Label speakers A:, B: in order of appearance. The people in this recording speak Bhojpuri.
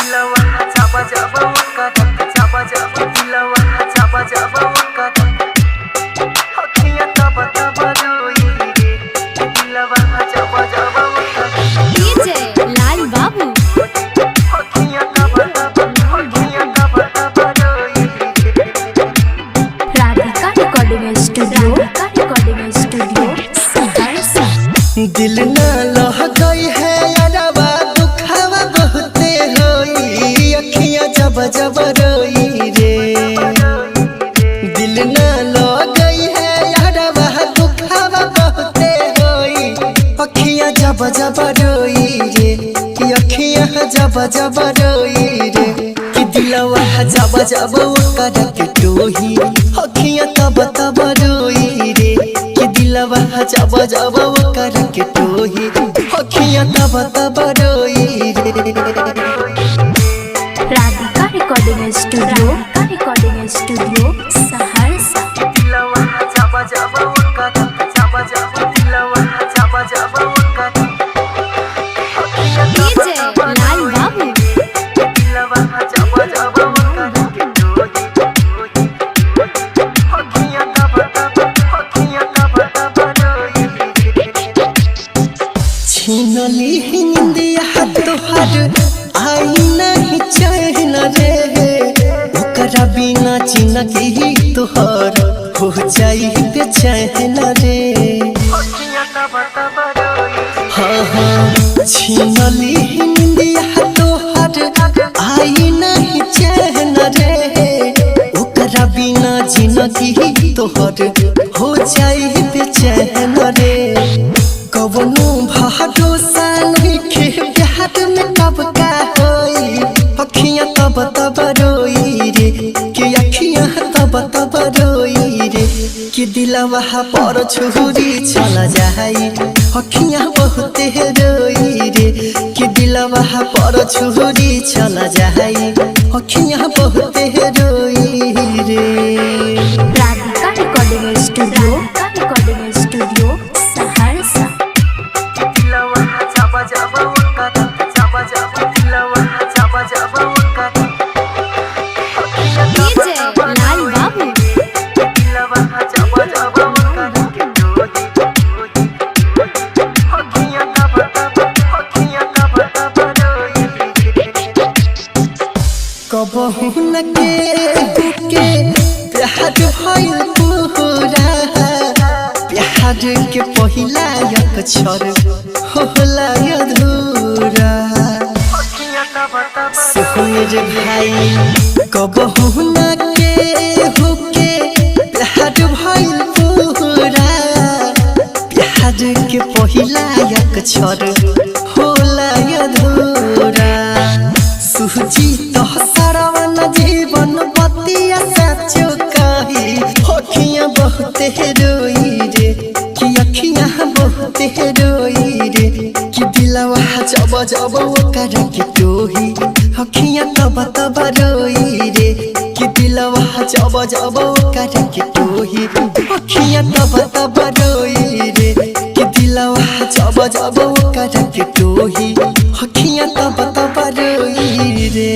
A: दिलवा चाबा चाबा उनका चाबा चाबा दिलवा चाबा चाबा उनका अखियां तब तब रोई रे दिलवा चाबा चाबा उनका
B: डीजे लाल बाबू
A: अखियां तब तब रोई रे
B: राधिका रिकॉर्डिंग स्टूडियो सहरसा।
A: दिल ना लह गई है यारवा दुखावा बहुते होई अखियां जब जब रोई रे दिल ना लह गई है यारवा दुखावा बहुते होई अखियां जब जब रोई रे कि अखियां जब जब रोई रे कि दिलवा जब जब ओकर के टोही अखियां तब तब रोई रे कि दिलवा जब जब ओकर के टोही अखियां तब तब रोई रे
B: राधिका रिकॉर्डिंग स्टूडियो सहरसा।
A: दिलवा जब जब ओकर जब जब दिलवा जब जब ओकर
B: डीजे लाल बाबू
A: दिलवा जब जब ओकर के टोही अखियां तब तब रोई रे छीनली हिंदिया तोहर आई नहीं चैन रे ओकरा बिना जिंदगी तोहर हो जाई बेचैन रे हाँ हाँ छीनली हिंदिया तोहर आई नहीं चैन रे ओकरा बिना जिंदगी तोहर हो जाई बेचैन रे कवनो भरोसा नइखे प्यार में कब का होई अखियां तब तब रोई रे कि अखियां तब तब रोई रे कि दिलवा पर छुरी चला जाई अखियां बहुते रोई रे कि दिलवा पर छुरी चला जाई अखियां बहुते रोई रे
B: राधिका रिकॉर्डिंग स्टूडियो सहरसा।
A: दिलवा चाबा चाबा उनका चाबा चाबा दिलवा चाबा चाबा उनका
B: डीजे लाल बाबू
A: दिलवा चाबा चाबा उनका अखियां तब तब रोई कबहू न के प्यार भइल पूरा प्यार के पहिला अक्षर होला अधूरा सुन भाई कबहू न के प्यार भइल पूरा प्यार के पहिला अक्षर होला अधूरा सुजी तो सरवन जीवन बतिया सचो कही अखियां बहुते रोई रे कि अखियां बहुते रोई रे कि दिलवा जब जब ओकर के टोही अखियां तब तब रोई रे कि दिलवा जब जब ओकर के टोही अखियां तब तब रोई रे कि दिलवा जब जब ओकर के टोही अखियां तब तब रोई रे।